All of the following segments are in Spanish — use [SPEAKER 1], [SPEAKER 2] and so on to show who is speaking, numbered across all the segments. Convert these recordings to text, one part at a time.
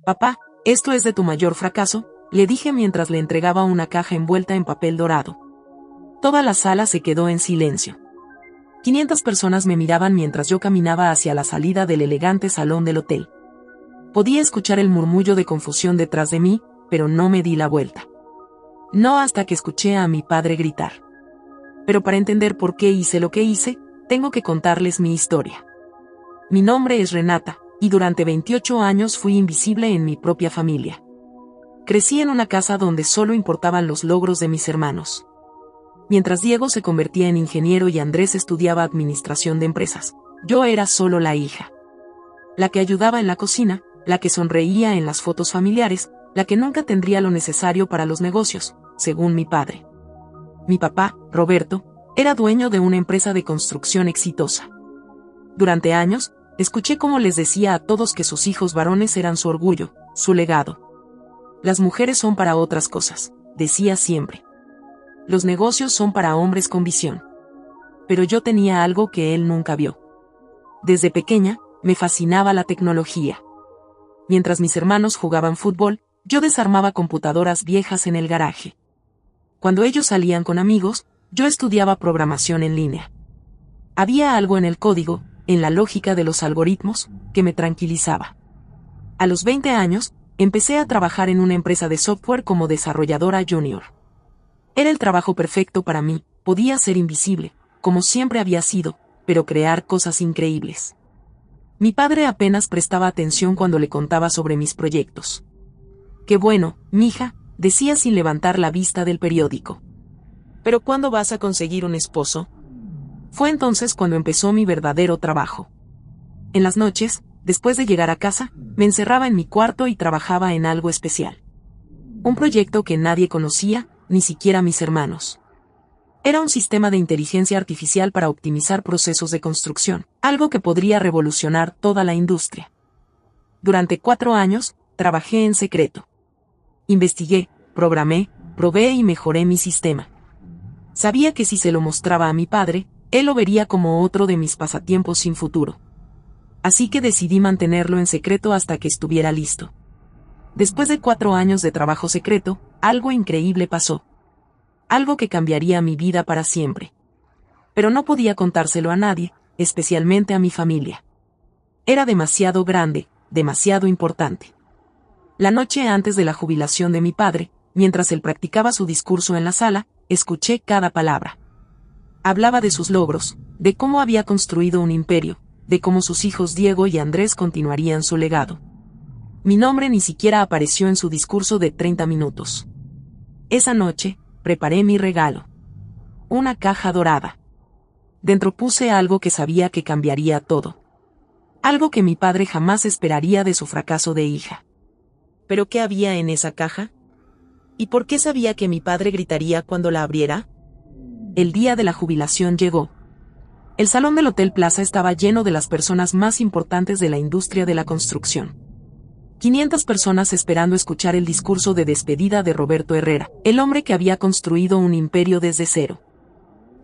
[SPEAKER 1] Papá, esto es de tu mayor fracaso, le dije mientras le entregaba una caja envuelta en papel dorado. Toda la sala se quedó en silencio. 500 personas me miraban mientras yo caminaba hacia la salida del elegante salón del hotel. Podía escuchar el murmullo de confusión detrás de mí, pero no me di la vuelta. No hasta que escuché a mi padre gritar. Pero para entender por qué hice lo que hice, tengo que contarles mi historia. Mi nombre es Renata, y durante 28 años fui invisible en mi propia familia. Crecí en una casa donde solo importaban los logros de mis hermanos. Mientras Diego se convertía en ingeniero y Andrés estudiaba administración de empresas, yo era solo la hija. La que ayudaba en la cocina, la que sonreía en las fotos familiares, la que nunca tendría lo necesario para los negocios, según mi padre. Mi papá, Roberto, era dueño de una empresa de construcción exitosa. Durante años, escuché cómo les decía a todos que sus hijos varones eran su orgullo, su legado. Las mujeres son para otras cosas, decía siempre. Los negocios son para hombres con visión. Pero yo tenía algo que él nunca vio. Desde pequeña, me fascinaba la tecnología. Mientras mis hermanos jugaban fútbol, yo desarmaba computadoras viejas en el garaje. Cuando ellos salían con amigos, yo estudiaba programación en línea. Había algo en el código, en la lógica de los algoritmos, que me tranquilizaba. A los 20 años, empecé a trabajar en una empresa de software como desarrolladora junior. Era el trabajo perfecto para mí, podía ser invisible, como siempre había sido, pero crear cosas increíbles. Mi padre apenas prestaba atención cuando le contaba sobre mis proyectos. «Qué bueno, mija», decía sin levantar la vista del periódico. «¿Pero cuándo vas a conseguir un esposo?» Fue entonces cuando empezó mi verdadero trabajo. En las noches, después de llegar a casa, me encerraba en mi cuarto y trabajaba en algo especial. Un proyecto que nadie conocía, ni siquiera mis hermanos. Era un sistema de inteligencia artificial para optimizar procesos de construcción, algo que podría revolucionar toda la industria. Durante 4 años, trabajé en secreto. Investigué, programé, probé y mejoré mi sistema. Sabía que si se lo mostraba a mi padre, él lo vería como otro de mis pasatiempos sin futuro. Así que decidí mantenerlo en secreto hasta que estuviera listo. Después de 4 años de trabajo secreto, algo increíble pasó. Algo que cambiaría mi vida para siempre. Pero no podía contárselo a nadie, especialmente a mi familia. Era demasiado grande, demasiado importante. La noche antes de la jubilación de mi padre, mientras él practicaba su discurso en la sala, escuché cada palabra. Hablaba de sus logros, de cómo había construido un imperio, de cómo sus hijos Diego y Andrés continuarían su legado. Mi nombre ni siquiera apareció en su discurso de 30 minutos. Esa noche, preparé mi regalo. Una caja dorada. Dentro puse algo que sabía que cambiaría todo. Algo que mi padre jamás esperaría de su fracaso de hija. ¿Pero qué había en esa caja? ¿Y por qué sabía que mi padre gritaría cuando la abriera? El día de la jubilación llegó. El salón del Hotel Plaza estaba lleno de las personas más importantes de la industria de la construcción. 500 personas esperando escuchar el discurso de despedida de Roberto Herrera, el hombre que había construido un imperio desde cero.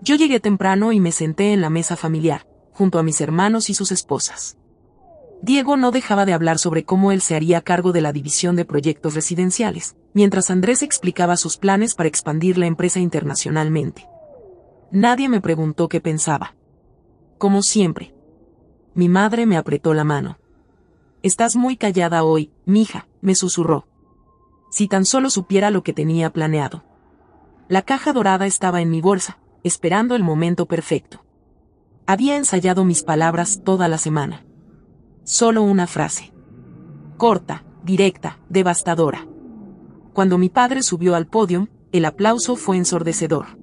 [SPEAKER 1] Yo llegué temprano y me senté en la mesa familiar, junto a mis hermanos y sus esposas. Diego no dejaba de hablar sobre cómo él se haría cargo de la división de proyectos residenciales, mientras Andrés explicaba sus planes para expandir la empresa internacionalmente. Nadie me preguntó qué pensaba. Como siempre. Mi madre me apretó la mano. «Estás muy callada hoy, mija», me susurró. Si tan solo supiera lo que tenía planeado. La caja dorada estaba en mi bolsa, esperando el momento perfecto. Había ensayado mis palabras toda la semana. Solo una frase. Corta, directa, devastadora. Cuando mi padre subió al podio, el aplauso fue ensordecedor.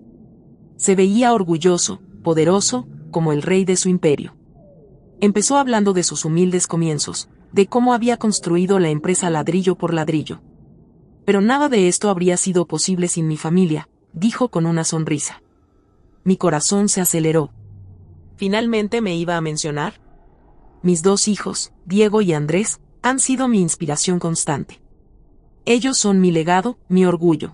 [SPEAKER 1] Se veía orgulloso, poderoso, como el rey de su imperio. Empezó hablando de sus humildes comienzos, de cómo había construido la empresa ladrillo por ladrillo. Pero nada de esto habría sido posible sin mi familia, dijo con una sonrisa. Mi corazón se aceleró. ¿Finalmente me iba a mencionar? Mis 2 hijos, Diego y Andrés, han sido mi inspiración constante. Ellos son mi legado, mi orgullo.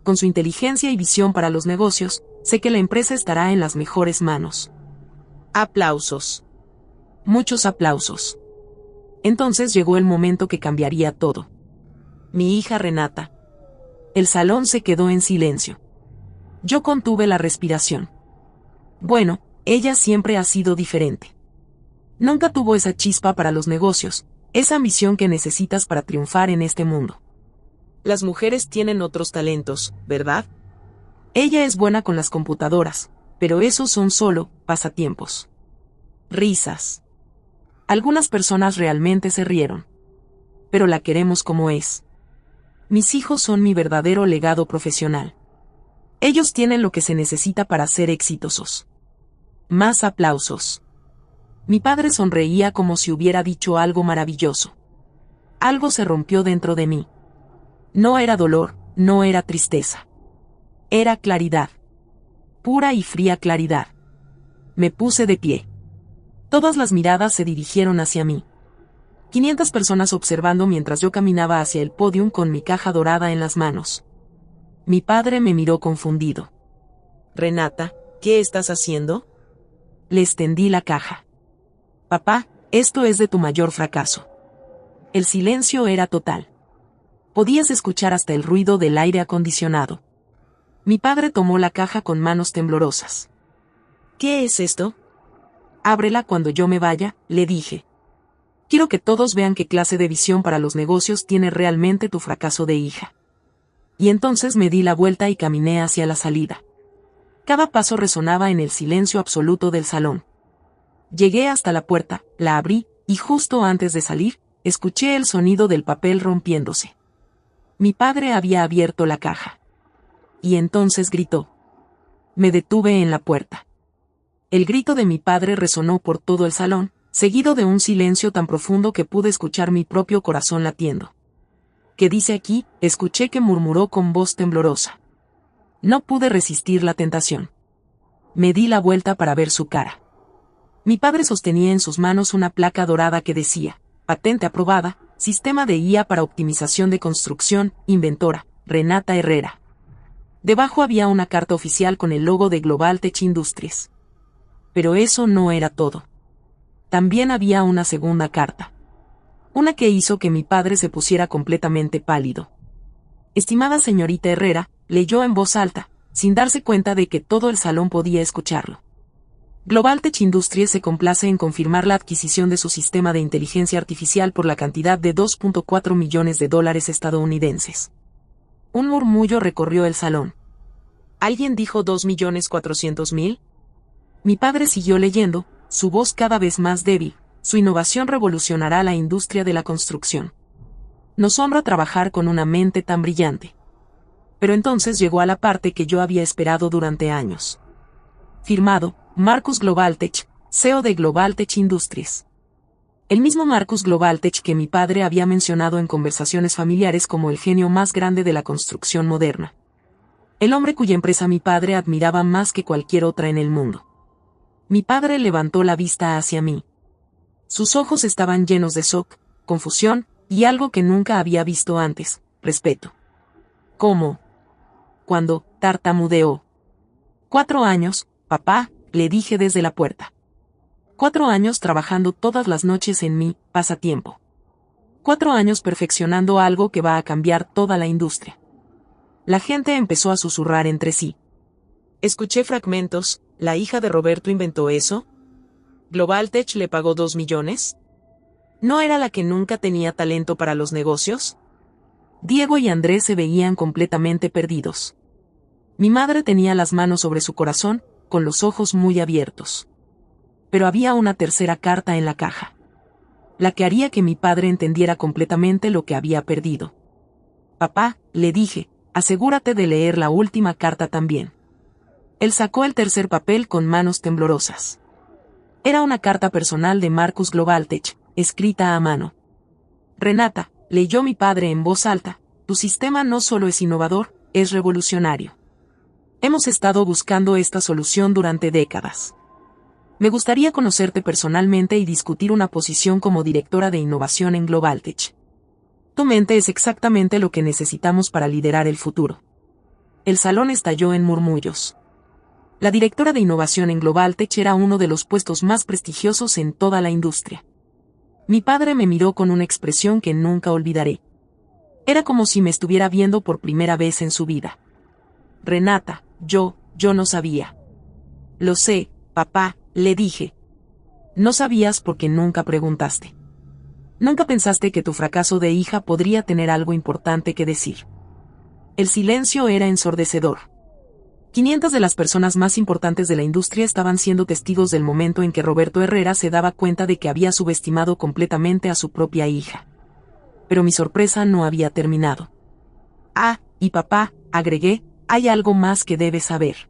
[SPEAKER 1] Con su inteligencia y visión para los negocios, sé que la empresa estará en las mejores manos. Aplausos. Muchos aplausos. Entonces llegó el momento que cambiaría todo. Mi hija Renata. El salón se quedó en silencio. Yo contuve la respiración. Bueno, ella siempre ha sido diferente. Nunca tuvo esa chispa para los negocios, esa ambición que necesitas para triunfar en este mundo. Las mujeres tienen otros talentos, ¿verdad? Ella es buena con las computadoras, pero esos son solo pasatiempos. Risas. Algunas personas realmente se rieron. Pero la queremos como es. Mis hijos son mi verdadero legado profesional. Ellos tienen lo que se necesita para ser exitosos. Más aplausos. Mi padre sonreía como si hubiera dicho algo maravilloso. Algo se rompió dentro de mí. No era dolor, no era tristeza. Era claridad. Pura y fría claridad. Me puse de pie. Todas las miradas se dirigieron hacia mí. 500 personas observando mientras yo caminaba hacia el pódium con mi caja dorada en las manos. Mi padre me miró confundido. Renata, ¿qué estás haciendo? Le extendí la caja. Papá, esto es de tu mayor fracaso. El silencio era total. Podías escuchar hasta el ruido del aire acondicionado. Mi padre tomó la caja con manos temblorosas. ¿Qué es esto? Ábrela cuando yo me vaya, le dije. Quiero que todos vean qué clase de visión para los negocios tiene realmente tu fracaso de hija. Y entonces me di la vuelta y caminé hacia la salida. Cada paso resonaba en el silencio absoluto del salón. Llegué hasta la puerta, la abrí, y justo antes de salir, escuché el sonido del papel rompiéndose. Mi padre había abierto la caja. Y entonces gritó. Me detuve en la puerta. El grito de mi padre resonó por todo el salón, seguido de un silencio tan profundo que pude escuchar mi propio corazón latiendo. ¿Qué dice aquí?, escuché que murmuró con voz temblorosa. No pude resistir la tentación. Me di la vuelta para ver su cara. Mi padre sostenía en sus manos una placa dorada que decía, patente aprobada, sistema de IA para optimización de construcción, inventora, Renata Herrera. Debajo había una carta oficial con el logo de Global Tech Industries. Pero eso no era todo. También había una segunda carta. Una que hizo que mi padre se pusiera completamente pálido. Estimada señorita Herrera, leyó en voz alta, sin darse cuenta de que todo el salón podía escucharlo. Global Tech Industries se complace en confirmar la adquisición de su sistema de inteligencia artificial por la cantidad de $2.4 millones estadounidenses. Un murmullo recorrió el salón. ¿Alguien dijo 2.400.000? Mi padre siguió leyendo, su voz cada vez más débil. Su innovación revolucionará la industria de la construcción. Nos honra trabajar con una mente tan brillante. Pero entonces llegó a la parte que yo había esperado durante años. Firmado, Marcus Globaltech, CEO de Globaltech Industries. El mismo Marcus Globaltech que mi padre había mencionado en conversaciones familiares como el genio más grande de la construcción moderna. El hombre cuya empresa mi padre admiraba más que cualquier otra en el mundo. Mi padre levantó la vista hacia mí. Sus ojos estaban llenos de shock, confusión, y algo que nunca había visto antes, respeto. ¿Cómo? Cuando tartamudeó. 4 años, papá, le dije desde la puerta. 4 años trabajando todas las noches en mi pasatiempo. 4 años perfeccionando algo que va a cambiar toda la industria. La gente empezó a susurrar entre sí. Escuché fragmentos, ¿la hija de Roberto inventó eso? ¿Globaltech le pagó 2 millones? ¿No era la que nunca tenía talento para los negocios? Diego y Andrés se veían completamente perdidos. Mi madre tenía las manos sobre su corazón, con los ojos muy abiertos. Pero había una tercera carta en la caja. La que haría que mi padre entendiera completamente lo que había perdido. Papá, le dije, asegúrate de leer la última carta también. Él sacó el tercer papel con manos temblorosas. Era una carta personal de Marcus Globaltech, escrita a mano. Renata, leyó mi padre en voz alta, tu sistema no solo es innovador, es revolucionario. Hemos estado buscando esta solución durante décadas. Me gustaría conocerte personalmente y discutir una posición como directora de innovación en Globaltech. Tu mente es exactamente lo que necesitamos para liderar el futuro. El salón estalló en murmullos. La directora de innovación en Globaltech era uno de los puestos más prestigiosos en toda la industria. Mi padre me miró con una expresión que nunca olvidaré. Era como si me estuviera viendo por primera vez en su vida. Renata, yo no sabía. Lo sé, papá, le dije. No sabías porque nunca preguntaste. Nunca pensaste que tu fracaso de hija podría tener algo importante que decir. El silencio era ensordecedor. 500 de las personas más importantes de la industria estaban siendo testigos del momento en que Roberto Herrera se daba cuenta de que había subestimado completamente a su propia hija. Pero mi sorpresa no había terminado. Ah, y papá, agregué, hay algo más que debes saber.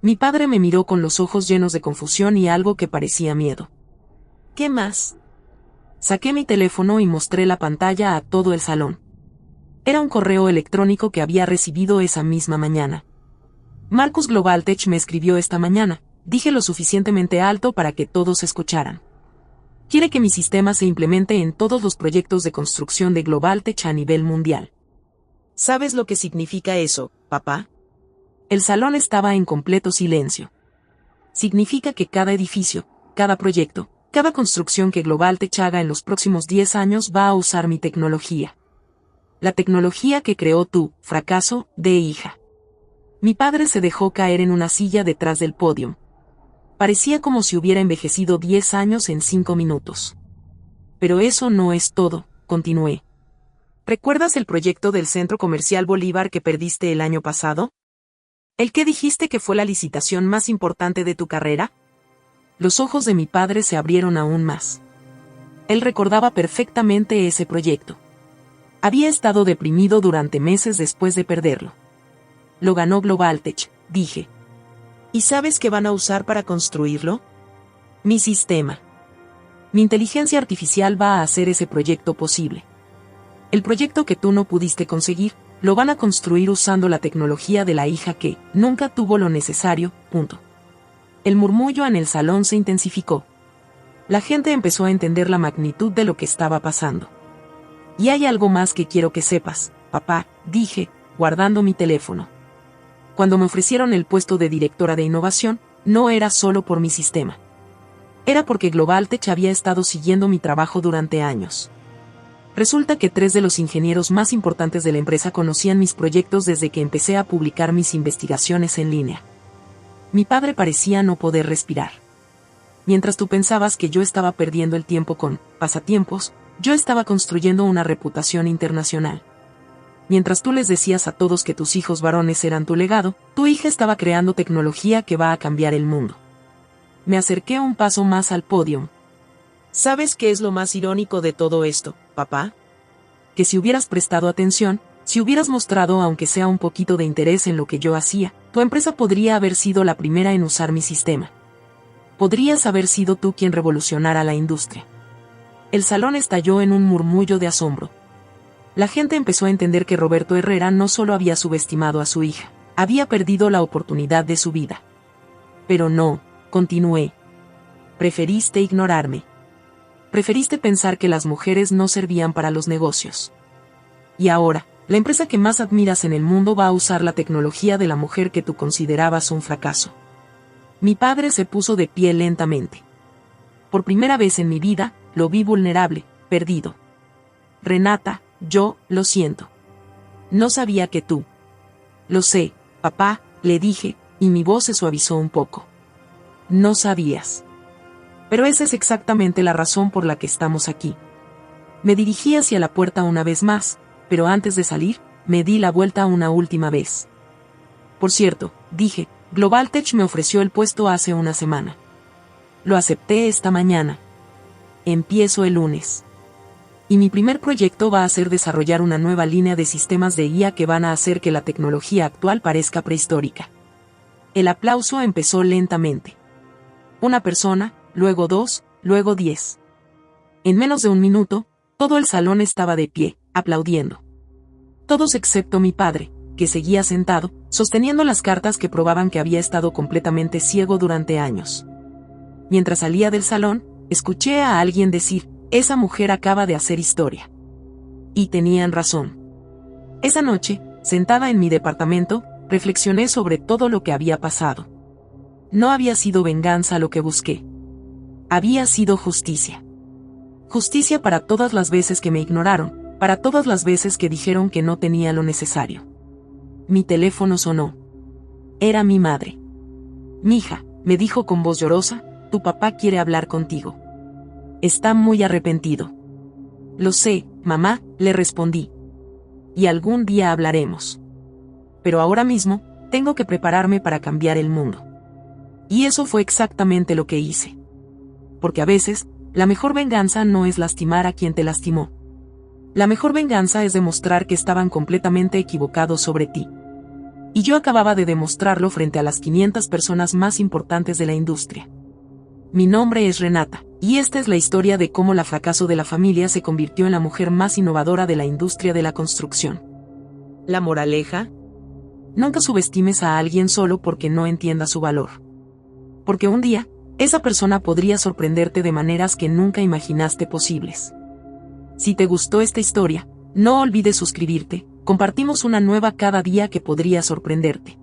[SPEAKER 1] Mi padre me miró con los ojos llenos de confusión y algo que parecía miedo. ¿Qué más? Saqué mi teléfono y mostré la pantalla a todo el salón. Era un correo electrónico que había recibido esa misma mañana. Marcus Globaltech me escribió esta mañana, dije lo suficientemente alto para que todos escucharan. Quiere que mi sistema se implemente en todos los proyectos de construcción de Globaltech a nivel mundial. ¿Sabes lo que significa eso, papá? El salón estaba en completo silencio. Significa que cada edificio, cada proyecto, cada construcción que Globaltech haga en los próximos 10 años va a usar mi tecnología. La tecnología que creó tu fracaso de hija. Mi padre se dejó caer en una silla detrás del podio. Parecía como si hubiera envejecido 10 años en 5 minutos. Pero eso no es todo, continué. ¿Recuerdas el proyecto del Centro Comercial Bolívar que perdiste el año pasado? ¿El que dijiste que fue la licitación más importante de tu carrera? Los ojos de mi padre se abrieron aún más. Él recordaba perfectamente ese proyecto. Había estado deprimido durante meses después de perderlo. Lo ganó Globaltech, dije. ¿Y sabes qué van a usar para construirlo? Mi sistema. Mi inteligencia artificial va a hacer ese proyecto posible. El proyecto que tú no pudiste conseguir, lo van a construir usando la tecnología de la hija que nunca tuvo lo necesario, punto. El murmullo en el salón se intensificó. La gente empezó a entender la magnitud de lo que estaba pasando. Y hay algo más que quiero que sepas, papá, dije, guardando mi teléfono. Cuando me ofrecieron el puesto de directora de innovación, no era solo por mi sistema. Era porque Globaltech había estado siguiendo mi trabajo durante años. Resulta que 3 de los ingenieros más importantes de la empresa conocían mis proyectos desde que empecé a publicar mis investigaciones en línea. Mi padre parecía no poder respirar. Mientras tú pensabas que yo estaba perdiendo el tiempo con pasatiempos, yo estaba construyendo una reputación internacional. Mientras tú les decías a todos que tus hijos varones eran tu legado, tu hija estaba creando tecnología que va a cambiar el mundo. Me acerqué un paso más al podio. ¿Sabes qué es lo más irónico de todo esto, papá? Que si hubieras prestado atención, si hubieras mostrado aunque sea un poquito de interés en lo que yo hacía, tu empresa podría haber sido la primera en usar mi sistema. Podrías haber sido tú quien revolucionara la industria. El salón estalló en un murmullo de asombro. La gente empezó a entender que Roberto Herrera no solo había subestimado a su hija, había perdido la oportunidad de su vida. Pero no, continué. Preferiste ignorarme. Preferiste pensar que las mujeres no servían para los negocios. Y ahora, la empresa que más admiras en el mundo va a usar la tecnología de la mujer que tú considerabas un fracaso. Mi padre se puso de pie lentamente. Por primera vez en mi vida, lo vi vulnerable, perdido. Renata, yo, lo siento. No sabía que tú. Lo sé, papá, le dije, y mi voz se suavizó un poco. No sabías. Pero esa es exactamente la razón por la que estamos aquí. Me dirigí hacia la puerta una vez más, pero antes de salir, me di la vuelta una última vez. Por cierto, dije, Globaltech me ofreció el puesto hace una semana. Lo acepté esta mañana. Empiezo el lunes. Y mi primer proyecto va a ser desarrollar una nueva línea de sistemas de IA que van a hacer que la tecnología actual parezca prehistórica. El aplauso empezó lentamente. Una persona, luego 2, luego 10. En menos de un minuto, todo el salón estaba de pie, aplaudiendo. Todos excepto mi padre, que seguía sentado, sosteniendo las cartas que probaban que había estado completamente ciego durante años. Mientras salía del salón, escuché a alguien decir, esa mujer acaba de hacer historia. Y tenían razón. Esa noche, sentada en mi departamento, reflexioné sobre todo lo que había pasado. No había sido venganza lo que busqué. Había sido justicia. Justicia para todas las veces que me ignoraron, para todas las veces que dijeron que no tenía lo necesario. Mi teléfono sonó. Era mi madre. Mija, me dijo con voz llorosa, tu papá quiere hablar contigo. Está muy arrepentido. Lo sé, mamá, le respondí. Y algún día hablaremos. Pero ahora mismo, tengo que prepararme para cambiar el mundo. Y eso fue exactamente lo que hice. Porque a veces, la mejor venganza no es lastimar a quien te lastimó. La mejor venganza es demostrar que estaban completamente equivocados sobre ti. Y yo acababa de demostrarlo frente a las 500 personas más importantes de la industria. Mi nombre es Renata, y esta es la historia de cómo la fracaso de la familia se convirtió en la mujer más innovadora de la industria de la construcción. La moraleja: nunca subestimes a alguien solo porque no entienda su valor. Porque un día, esa persona podría sorprenderte de maneras que nunca imaginaste posibles. Si te gustó esta historia, no olvides suscribirte, compartimos una nueva cada día que podría sorprenderte.